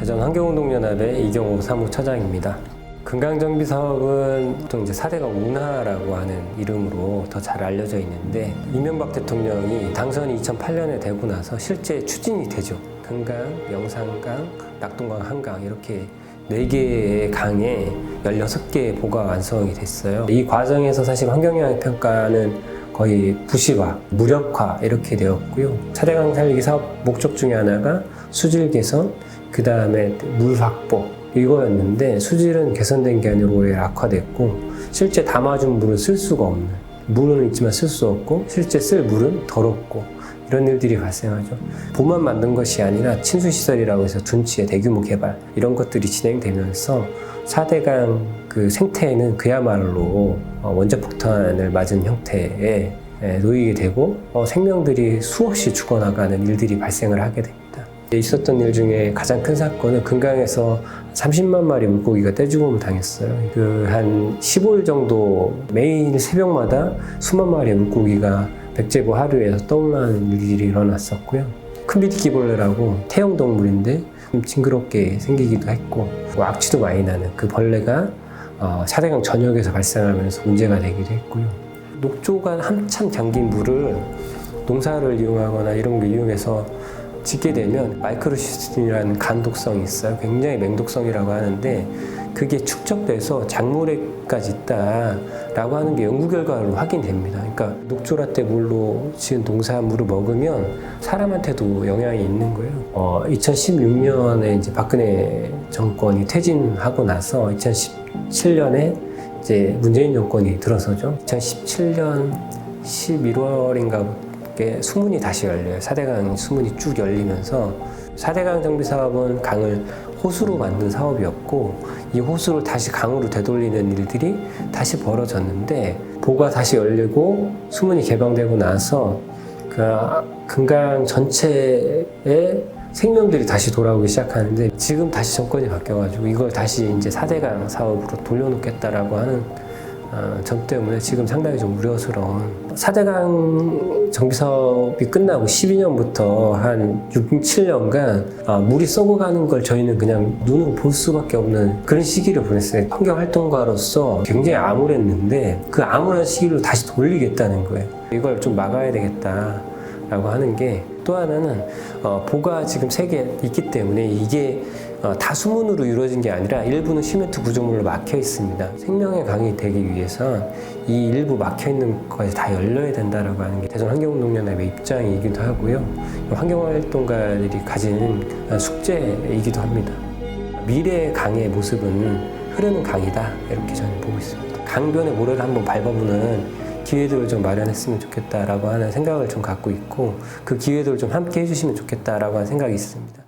대전환경운동연합의 이경호 사무처장입니다. 금강정비 사업은 보통 이제 4대강 운하라고 하는 이름으로 더 잘 알려져 있는데, 이명박 대통령이 당선이 2008년에 되고 나서 실제 추진이 되죠. 금강, 영산강, 낙동강, 한강 이렇게 4개의 강에 16개의 보가 완성이 됐어요. 이 과정에서 사실 환경영향 평가는 거의 부시화, 무력화 이렇게 되었고요. 4대강 살리기 사업 목적 중에 하나가 수질 개선, 그 다음에 물 확보 이거였는데, 수질은 개선된 게 아니라 오히려 악화됐고, 실제 담아준 물은 쓸 수가 없는, 물은 있지만 쓸 수 없고 실제 쓸 물은 더럽고, 이런 일들이 발생하죠. 보만 만든 것이 아니라 침수시설이라고 해서 둔치의 대규모 개발 이런 것들이 진행되면서 4대강 그 생태에는 그야말로 원자폭탄을 맞은 형태에 놓이게 되고 생명들이 수없이 죽어나가는 일들이 발생을 하게 됩니다. 있었던 일 중에 가장 큰 사건은 금강에서 30만 마리 물고기가 떼죽음을 당했어요. 한 15일 정도 매일 새벽마다 수만 마리의 물고기가 백제보 하류에서 떠올라는 일들이 일어났었고요. 큰비디기벌레라고 태형동물인데 좀 징그럽게 생기기도 했고, 악취도 많이 나는 그 벌레가 4대강 전역에서 발생하면서 문제가 되기도 했고요. 녹조가 한참 잠긴 물을 농사를 이용하거나 이런 걸 이용해서 짓게 되면 마이크로시스틴이라는 간독성이 있어요. 굉장히 맹독성이라고 하는데, 그게 축적돼서 작물에까지 있다라고 하는 게 연구 결과로 확인됩니다. 그러니까 녹조라떼 물로 지은 농산물을 먹으면 사람한테도 영향이 있는 거예요. 2016년에 이제 박근혜 정권이 퇴진하고 나서 2017년에 이제 문재인 정권이 들어서죠. 2017년 11월인가 수문이 다시 열려요. 4대강 수문이 쭉 열리면서 4대강 정비 사업은 강을 호수로 만든 사업이었고, 이 호수를 다시 강으로 되돌리는 일들이 다시 벌어졌는데, 보가 다시 열리고 수문이 개방되고 나서 그 금강 전체의 생명들이 다시 돌아오기 시작하는데, 지금 다시 정권이 바뀌어가지고 이걸 다시 이제 4대강 사업으로 돌려놓겠다라고 하는 점 때문에 지금 상당히 좀 우려스러운, 4대강 정비사업이 끝나고 12년부터 한 6, 7년간 물이 썩어가는 걸 저희는 그냥 눈으로 볼 수밖에 없는 그런 시기를 보냈어요. 환경활동가로서 굉장히 암울했는데, 그 암울한 시기로 다시 돌리겠다는 거예요. 이걸 좀 막아야 되겠다라고 하는 게, 또 하나는 보가 지금 3개 있기 때문에 이게 다 수문으로 이루어진 게 아니라 일부는 시멘트 구조물로 막혀 있습니다. 생명의 강이 되기 위해서 이 일부 막혀 있는 것까지 다 열려야 된다라고 하는 게 대전환경운동연합의 입장이기도 하고요. 환경활동가들이 가진 숙제이기도 합니다. 미래의 강의 모습은 흐르는 강이다, 이렇게 저는 보고 있습니다. 강변의 모래를 한번 밟아보는 기회들을 좀 마련했으면 좋겠다라고 하는 생각을 좀 갖고 있고, 그 기회들을 좀 함께 해주시면 좋겠다라고 하는 생각이 있습니다.